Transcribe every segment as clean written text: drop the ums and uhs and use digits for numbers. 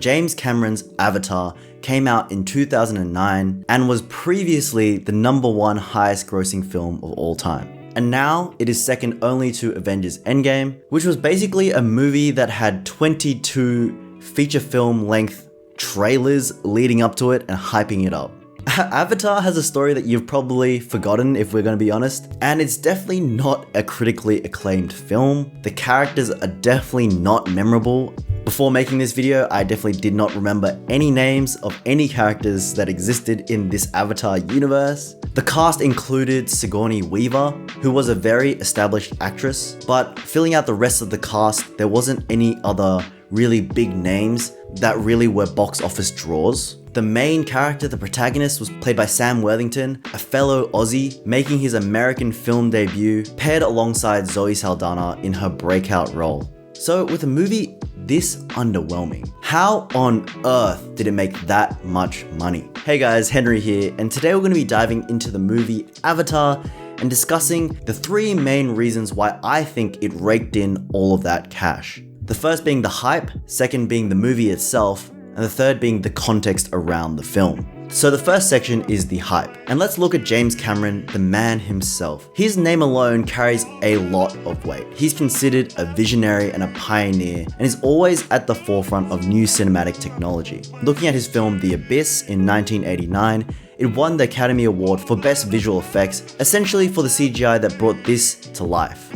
James Cameron's Avatar came out in 2009 and was previously the #1 highest grossing film of all time. And now it is second only to Avengers Endgame, which was basically a movie that had 22 feature film length trailers leading up to it and hyping it up. Avatar has a story that you've probably forgotten, if we're going to be honest, and it's definitely not a critically acclaimed film. The characters are definitely not memorable. Before making this video, I definitely did not remember any names of any characters that existed in this Avatar universe. The cast included Sigourney Weaver, who was a very established actress, but filling out the rest of the cast, there wasn't any other really big names that really were box office draws. The main character, the protagonist, was played by Sam Worthington, a fellow Aussie, making his American film debut, paired alongside Zoe Saldana in her breakout role. So with a movie this underwhelming, how on earth did it make that much money? Hey guys, Henry here, and today we're going to be diving into the movie Avatar and discussing the 3 main reasons why I think it raked in all of that cash. The first being the hype, second being the movie itself, and the third being the context around the film. So the first section is the hype, and let's look at James Cameron, the man himself. His name alone carries a lot of weight. He's considered a visionary and a pioneer, and is always at the forefront of new cinematic technology. Looking at his film The Abyss in 1989, it won the Academy Award for Best Visual Effects, essentially for the CGI that brought this to life.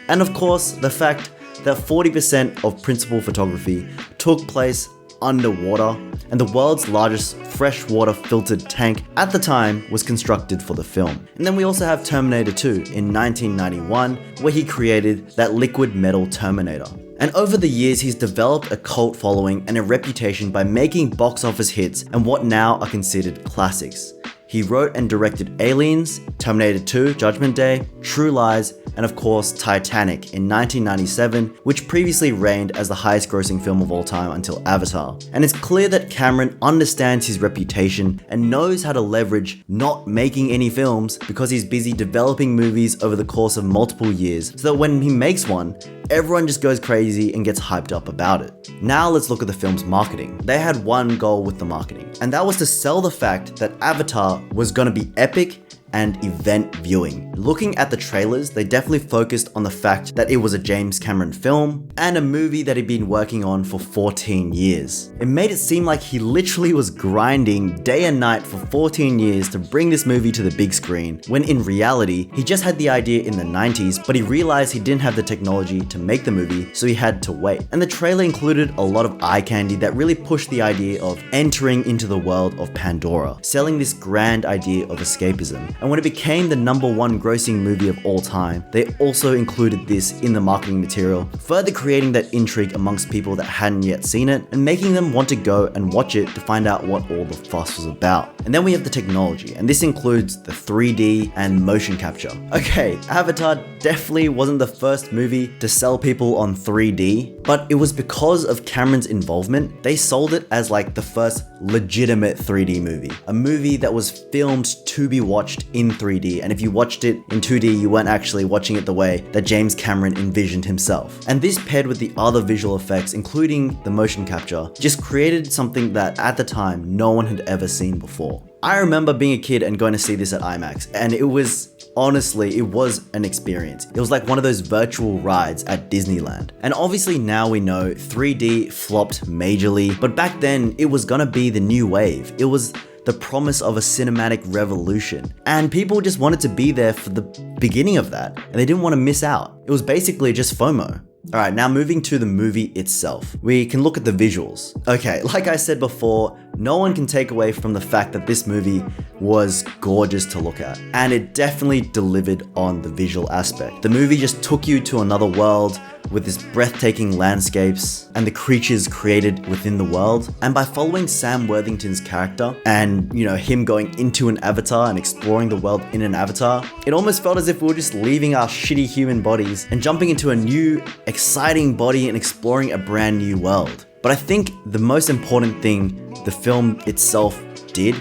And of course, the fact that 40% of principal photography took place underwater, and the world's largest freshwater filtered tank at the time was constructed for the film. And then we also have Terminator 2 in 1991, where he created that liquid metal Terminator. And over the years, he's developed a cult following and a reputation by making box office hits and what now are considered classics. He wrote and directed Aliens, Terminator 2, Judgment Day, True Lies, and of course Titanic in 1997, which previously reigned as the highest grossing film of all time until Avatar. And it's clear that Cameron understands his reputation and knows how to leverage not making any films because he's busy developing movies over the course of multiple years, so that when he makes one, everyone just goes crazy and gets hyped up about it. Now let's look at the film's marketing. They had one goal with the marketing, and that was to sell the fact that Avatar was gonna be epic and event viewing. Looking at the trailers, they definitely focused on the fact that it was a James Cameron film and a movie that he'd been working on for 14 years. It made it seem like he literally was grinding day and night for 14 years to bring this movie to the big screen, when in reality, he just had the idea in the 90s, but he realized he didn't have the technology to make the movie, so he had to wait. And the trailer included a lot of eye candy that really pushed the idea of entering into the world of Pandora, selling this grand idea of escapism. And when it became the #1 grossing movie of all time, they also included this in the marketing material, further creating that intrigue amongst people that hadn't yet seen it, and making them want to go and watch it to find out what all the fuss was about. And then we have the technology, and this includes the 3D and motion capture. Okay, Avatar definitely wasn't the first movie to sell people on 3D, but it was because of Cameron's involvement. They sold it as like the first legitimate 3D movie, a movie that was filmed to be watched in 3D, and if you watched it in 2D, you weren't actually watching it the way that James Cameron envisioned himself. And this, paired with the other visual effects, including the motion capture, just created something that at the time no one had ever seen before. I remember being a kid and going to see this at IMAX, and it was an experience. It was like one of those virtual rides at Disneyland. And obviously now we know 3D flopped majorly, but back then it was gonna be the new wave. It was the promise of a cinematic revolution, and people just wanted to be there for the beginning of that, and they didn't want to miss out. It was basically just FOMO. Alright, now moving to the movie itself. We can look at the visuals. Okay, like I said before, no one can take away from the fact that this movie was gorgeous to look at, and it definitely delivered on the visual aspect. The movie just took you to another world with this breathtaking landscapes and the creatures created within the world. And by following Sam Worthington's character and, him going into an avatar and exploring the world in an avatar, it almost felt as if we were just leaving our shitty human bodies and jumping into a new, exciting body and exploring a brand new world. But I think the most important thing the film itself did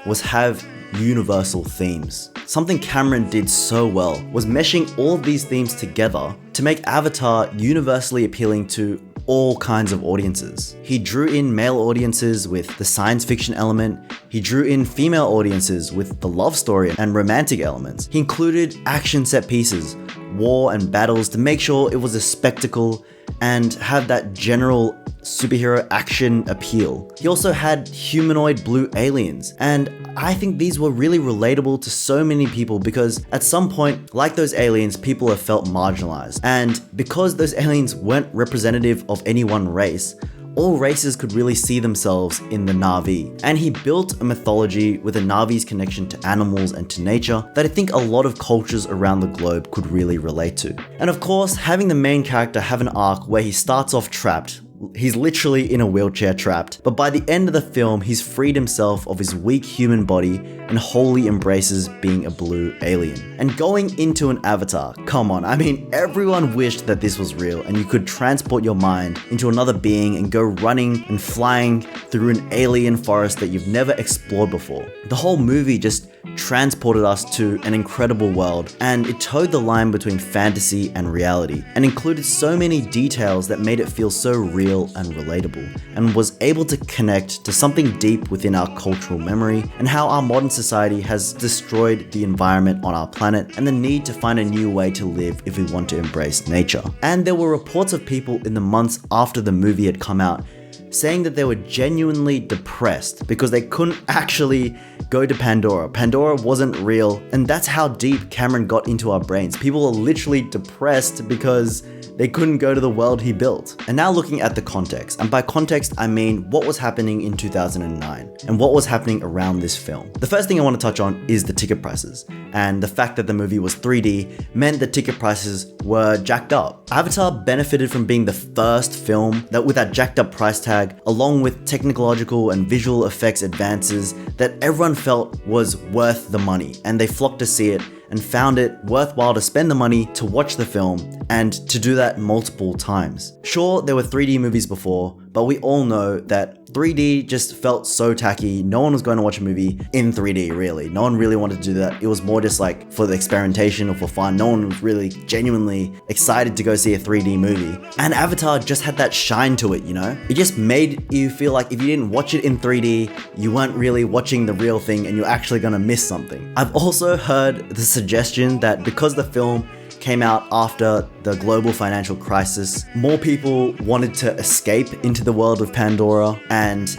was have universal themes. something Cameron did so well was meshing all of these themes together to make Avatar universally appealing to all kinds of audiences. He drew in male audiences with the science fiction element, he drew in female audiences with the love story and romantic elements. He included action set pieces, war and battles to make sure it was a spectacle and have that general superhero action appeal. He also had humanoid blue aliens, and I think these were really relatable to so many people because at some point, like those aliens, people have felt marginalized. And because those aliens weren't representative of any one race, all races could really see themselves in the Na'vi. And he built a mythology with the Na'vi's connection to animals and to nature that I think a lot of cultures around the globe could really relate to. And of course, having the main character have an arc where he starts off trapped. He's literally in a wheelchair trapped, but by the end of the film, he's freed himself of his weak human body and wholly embraces being a blue alien. And going into an avatar, come on, I mean, everyone wished that this was real and you could transport your mind into another being and go running and flying through an alien forest that you've never explored before. The whole movie just transported us to an incredible world, and it towed the line between fantasy and reality and included so many details that made it feel so real and relatable, and was able to connect to something deep within our cultural memory and how our modern society has destroyed the environment on our planet and the need to find a new way to live if we want to embrace nature. And there were reports of people in the months after the movie had come out saying that they were genuinely depressed because they couldn't actually go to Pandora. Pandora wasn't real, and that's how deep Cameron got into our brains. People are literally depressed because they couldn't go to the world he built. And now looking at the context, and by context I mean what was happening in 2009 and what was happening around this film. The first thing I want to touch on is the ticket prices, and the fact that the movie was 3D meant the ticket prices were jacked up. Avatar benefited from being the first film that with that jacked up price tag, along with technological and visual effects advances that everyone felt was worth the money, and they flocked to see it and found it worthwhile to spend the money to watch the film and to do that multiple times. Sure, there were 3D movies before, but we all know that 3D just felt so tacky. No one was going to watch a movie in 3D, really. No one really wanted to do that. It was more just like for the experimentation or for fun. No one was really genuinely excited to go see a 3D movie. And Avatar just had that shine to it, you know? It just made you feel like if you didn't watch it in 3D, you weren't really watching the real thing and you're actually gonna miss something. I've also heard the suggestion that because the film came out after the global financial crisis, more people wanted to escape into the world of Pandora, and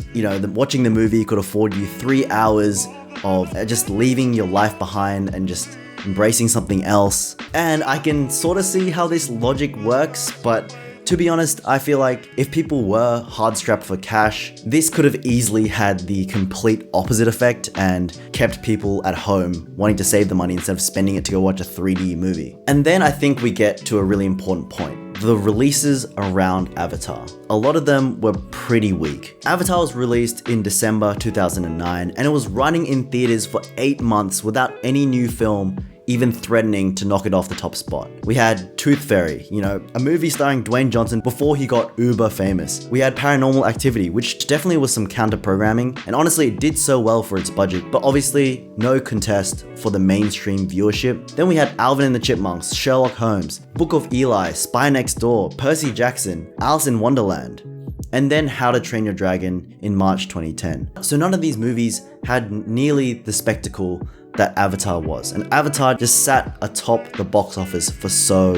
watching the movie could afford you 3 hours of just leaving your life behind and just embracing something else. And I can sort of see how this logic works, but to be honest, I feel like if people were hard-strapped for cash, this could have easily had the complete opposite effect and kept people at home wanting to save the money instead of spending it to go watch a 3D movie. And then I think we get to a really important point. The releases around Avatar. A lot of them were pretty weak. Avatar was released in December 2009 and it was running in theaters for 8 months without any new film even threatening to knock it off the top spot. We had Tooth Fairy, a movie starring Dwayne Johnson before he got uber famous. We had Paranormal Activity, which definitely was some counter programming, and honestly it did so well for its budget, but obviously no contest for the mainstream viewership. Then we had Alvin and the Chipmunks, Sherlock Holmes, Book of Eli, Spy Next Door, Percy Jackson, Alice in Wonderland, and then How to Train Your Dragon in March 2010. So none of these movies had nearly the spectacle that Avatar was, and Avatar just sat atop the box office for so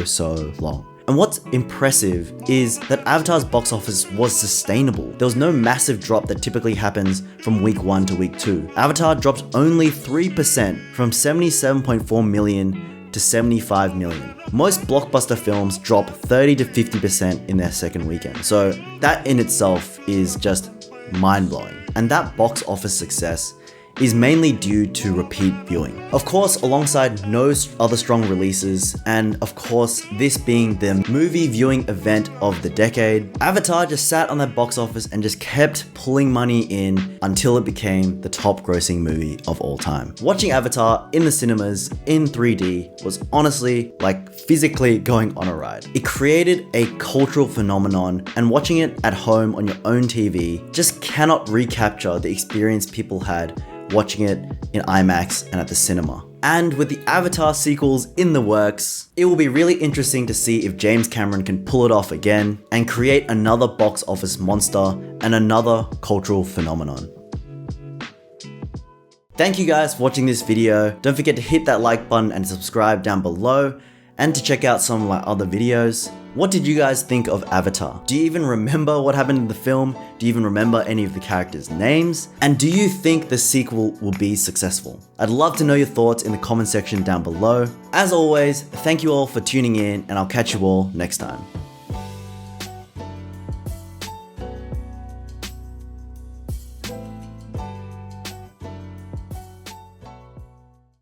long. And what's impressive is that Avatar's box office was sustainable. There was no massive drop that typically happens from week 1 to week 2. Avatar dropped only 3% from 77.4 million to 75 million. Most blockbuster films drop 30 to 50% in their second weekend. So that in itself is just mind-blowing. And that box office success is mainly due to repeat viewing. Of course, alongside no other strong releases, and of course, this being the movie viewing event of the decade, Avatar just sat on that box office and just kept pulling money in until it became the top grossing movie of all time. Watching Avatar in the cinemas in 3D was honestly like physically going on a ride. It created a cultural phenomenon, and watching it at home on your own TV just cannot recapture the experience people had watching it in IMAX and at the cinema. And with the Avatar sequels in the works, it will be really interesting to see if James Cameron can pull it off again and create another box office monster and another cultural phenomenon. Thank you guys for watching this video. Don't forget to hit that like button and subscribe down below, and to check out some of my other videos. What did you guys think of Avatar? Do you even remember what happened in the film? Do you even remember any of the characters' names? And do you think the sequel will be successful? I'd love to know your thoughts in the comment section down below. As always, thank you all for tuning in, and I'll catch you all next time.